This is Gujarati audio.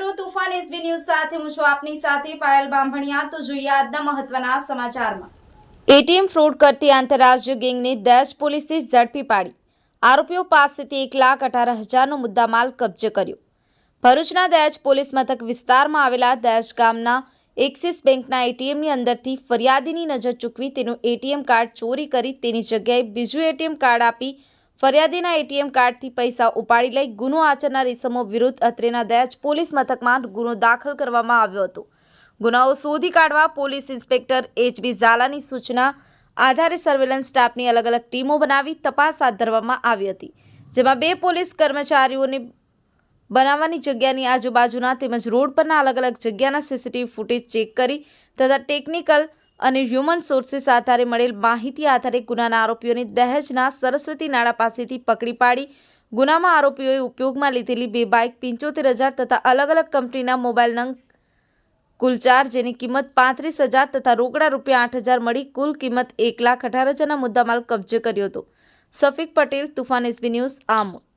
કરું તુફાન એસબી ન્યૂઝ સાથે હું છું આપની સાથે પાયલ બામભણિયા। તો જોઈએ આજના મહત્વના સમાચારમાં। એટીએમ ફ્રોડ કરતી આંતરરાજ્ય ગેંગને દહેજ પોલીસે ઝડપી પાડી। આરોપીઓ પાસેથી 1,18,000નો મુદ્દામાલ કબજે કર્યો। ભરૂચના દહેજ પોલીસ મથક વિસ્તારમાં આવેલા દહેજ ગામના એક્સિસ બેંકના એટીએમની અંદરથી ફરિયાદીની નજર ચૂકવી તેનું એટીએમ કાર્ડ ચોરી કરી તેની જગ્યાએ બીજું એટીએમ કાર્ડ આપી ફરિયાદીના એટીએમ કાર્ડથી પૈસા ઉપાડી લઈ ગુનો આચરનાર ઇસમો વિરુદ્ધ અત્રેના દહેજ પોલીસ મથકમાં ગુનો દાખલ કરવામાં આવ્યો હતો। ગુનાઓ શોધી કાઢવા પોલીસ ઇન્સ્પેક્ટર એચબી ઝાલાની સૂચના આધારે સર્વેલન્સ સ્ટાફની અલગ અલગ ટીમો બનાવી તપાસ હાથ ધરવામાં આવી હતી, જેમાં 2 પોલીસ કર્મચારીઓને બનાવવાની જગ્યાની આજુબાજુના તેમજ રોડ પરના અલગ અલગ જગ્યાના સીસીટીવી ફૂટેજ ચેક કરી તથા ટેકનિકલ અને હ્યુમન સોર્સિસ આધારે મળેલ માહિતી આધારે ગુનાના આરોપીઓને દહેજના સરસ્વતી નાળા પાસેથી પકડી પાડી ગુનામાં આરોપીઓએ ઉપયોગમાં લીધેલી 2 બાઇક 75,000 તથા અલગ અલગ કંપનીના મોબાઈલ નંગ કુલ 4 જેની કિંમત 35,000 તથા રોકડા રૂપિયા 8,000 મળી કુલ કિંમત 1,18,000ના મુદ્દામાલ કબજે કર્યો હતો। Safiq Patel, Toofan SB News, Amod.